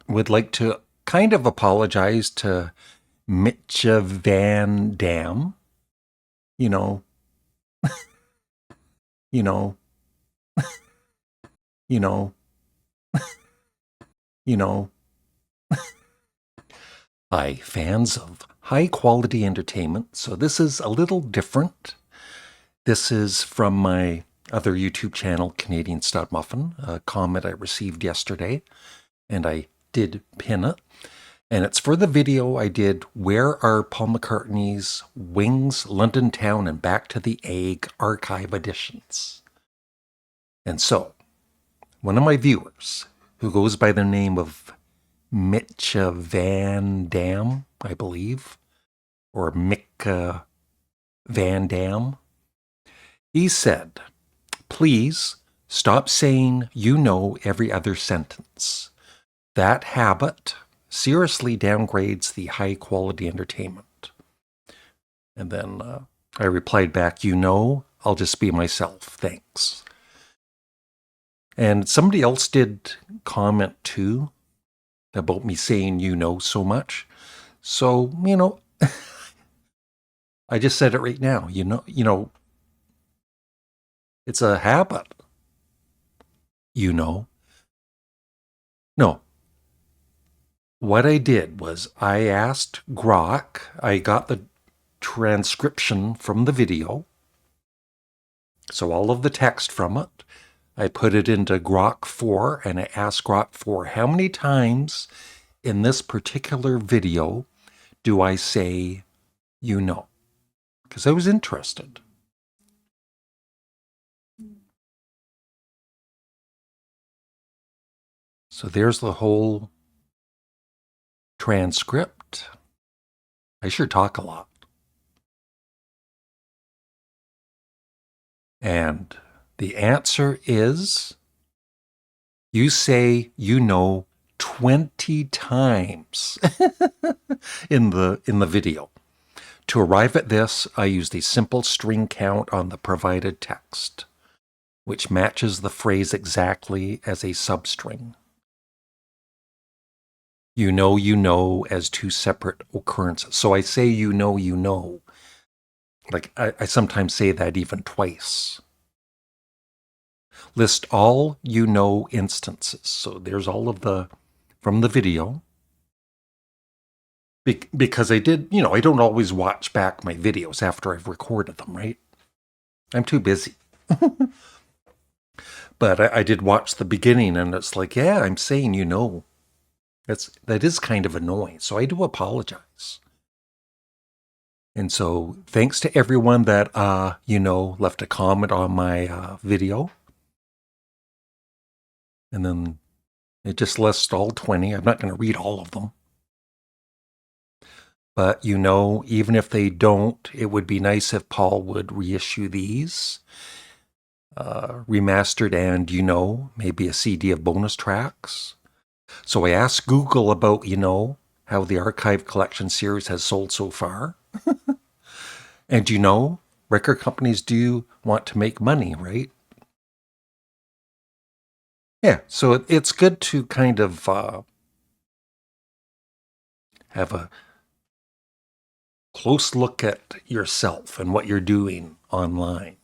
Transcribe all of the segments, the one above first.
would like to kind of apologize to Mitja Van Dam. You know, you know, you know, you know. Hi, fans of high quality entertainment. So this is a little different. This is from my other YouTube channel, Canadian Studmuffin, a comment I received yesterday, and I did pin it. And it's for the video I did, Where Are Paul McCartney's Wings, London Town, and Back to the Egg archive editions. And so, one of my viewers, who goes by the name of Mitja Van Dam, I believe, or Mick Van Dam, he said, please stop saying you know every other sentence. That habit seriously downgrades the high quality entertainment. And then I replied back, you know, I'll just be myself. Thanks. And somebody else did comment too about me saying you know so much. So, I just said it right now. It's a habit. No. What I did was I asked Grok, I got the transcription from the video, so all of the text from it, I put it into Grok 4, and I asked Grok 4, how many times in this particular video do I say you know? Because I was interested. So there's the whole transcript. I sure talk a lot. And the answer is, you say you know 20 times in the video. To arrive at this, I used a simple string count on the provided text, which matches the phrase exactly as a substring. You know as two separate occurrences. So I say you know. Like I sometimes say that even twice. List all you know instances. So there's all of the, from the video. Because I did, I don't always watch back my videos after I've recorded them, right? I'm too busy. But I did watch the beginning, and it's like, yeah, I'm saying that is kind of annoying. So I do apologize. And so thanks to everyone that, left a comment on my video. And then it just lists all 20. I'm not going to read all of them. But even if they don't, it would be nice if Paul would reissue these remastered and, maybe a CD of bonus tracks. So I asked Google about, how the archive collection series has sold so far. And record companies do want to make money, right? Yeah, so it's good to kind of have a close look at yourself and what you're doing online.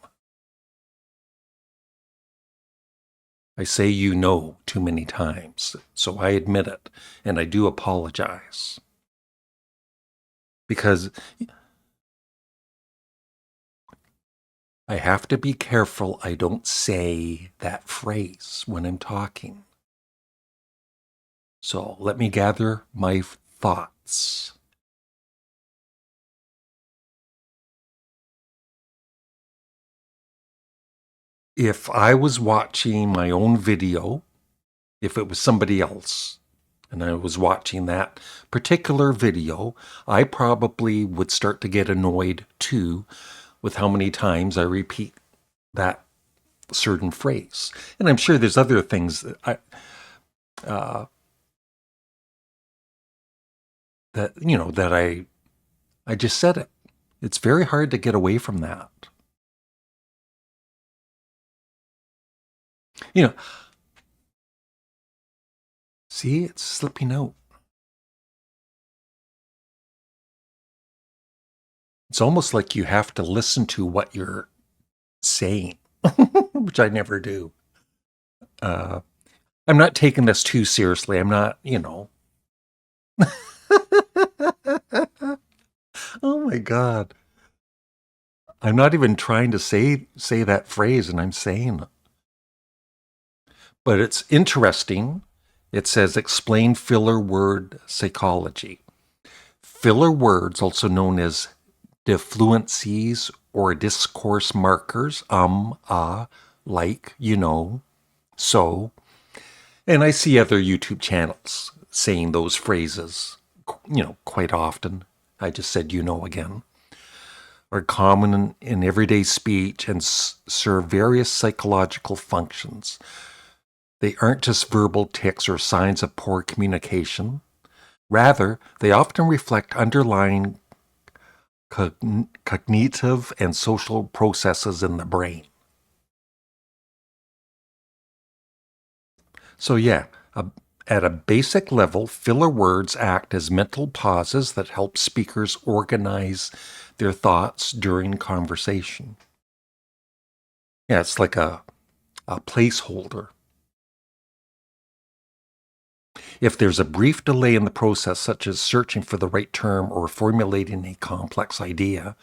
I say too many times, so I admit it, and I do apologize. Because I have to be careful I don't say that phrase when I'm talking. So let me gather my thoughts. If I was watching my own video, if it was somebody else, and I was watching that particular video, I probably would start to get annoyed too with how many times I repeat that certain phrase. And I'm sure there's other things that I just said it. It's very hard to get away from that. See, it's slipping out. It's almost like you have to listen to what you're saying, which I never do. I'm not taking this too seriously. I'm not, Oh my God. I'm not even trying to say that phrase, and I'm saying it. But it's interesting. It says explain filler word psychology. Filler words, also known as defluencies or discourse markers, like, so. And I see other YouTube channels saying those phrases, quite often. I just said, again. Are common in everyday speech and serve various psychological functions. They aren't just verbal tics or signs of poor communication. Rather, they often reflect underlying cognitive and social processes in the brain. So yeah, at a basic level, filler words act as mental pauses that help speakers organize their thoughts during conversation. Yeah, it's like a placeholder. If there's a brief delay in the process, such as searching for the right term or formulating a complex idea,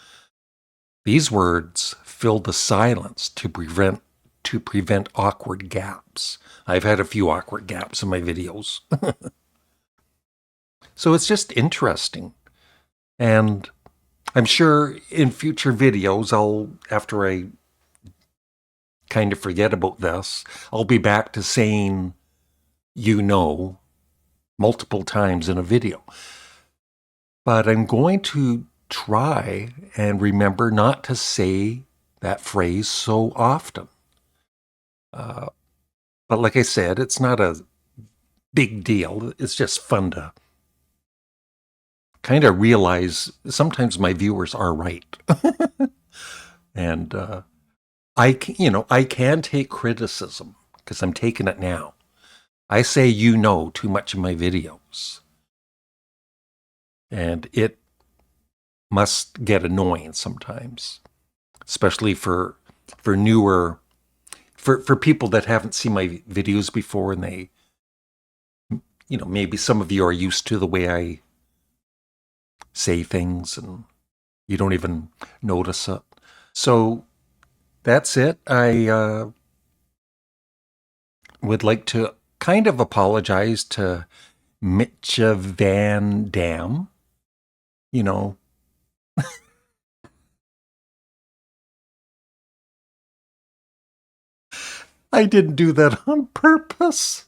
these words fill the silence to prevent awkward gaps. I've had a few awkward gaps in my videos. So it's just interesting. And I'm sure in future videos, after I kind of forget about this, I'll be back to saying, multiple times in a video. But I'm going to try and remember not to say that phrase so often. But like I said, it's not a big deal. It's just fun to kind of realize sometimes my viewers are right. And I can take criticism because I'm taking it now. I say too much in my videos. And it must get annoying sometimes, especially for newer, for people that haven't seen my videos before, and they, maybe some of you are used to the way I say things and you don't even notice it. So that's it. I would like to kind of apologize to Mitja Van Dam. I didn't do that on purpose.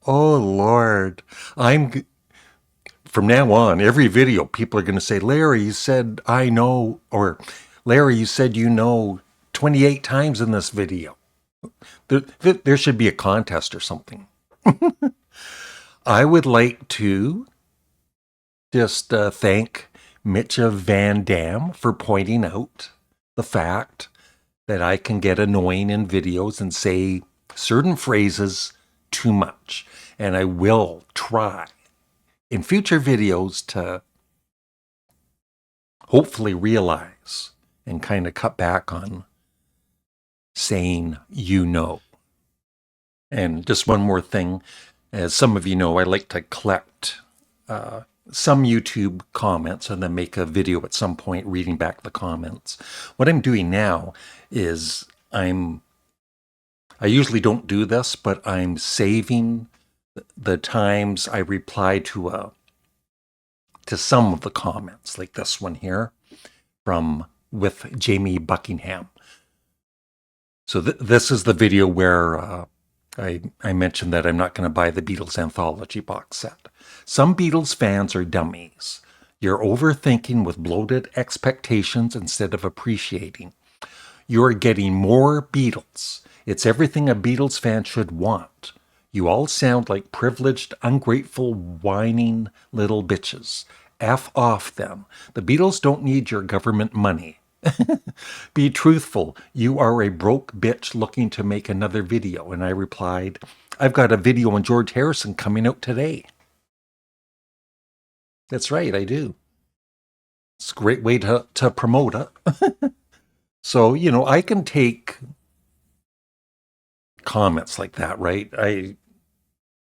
Oh, Lord. From now on, every video, people are going to say, Larry, you said I know, or Larry, you said 28 times in this video. There should be a contest or something. I would like to just thank Mitja Van Dam for pointing out the fact that I can get annoying in videos and say certain phrases too much. And I will try in future videos to hopefully realize and kind of cut back on saying And just one more thing. As some of you know, I like to collect some YouTube comments and then make a video at some point reading back the comments. What I'm doing now is I usually don't do this, but I'm saving the times I reply to some of the comments, like this one here with Jamie Buckingham. So this is the video where I mentioned that I'm not going to buy the Beatles anthology box set. Some Beatles fans are dummies. You're overthinking with bloated expectations instead of appreciating. You're getting more Beatles. It's everything a Beatles fan should want. You all sound like privileged, ungrateful, whining little bitches. F off them. The Beatles don't need your government money. Be truthful. You are a broke bitch looking to make another video. And I replied, I've got a video on George Harrison coming out today. That's right, I do. It's a great way to promote it. So, I can take comments like that, right?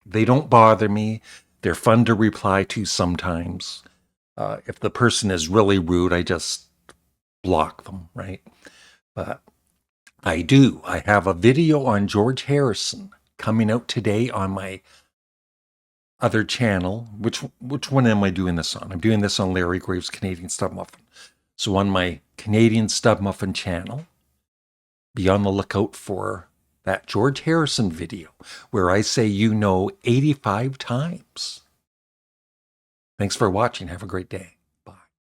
They don't bother me. They're fun to reply to sometimes. If the person is really rude, I just block them, right? But I do. I have a video on George Harrison coming out today on my other channel. Which one am I doing this on? I'm doing this on Larry Graves' Canadian Studmuffin. So on my Canadian Studmuffin channel, be on the lookout for that George Harrison video where I say 85 times. Thanks for watching. Have a great day.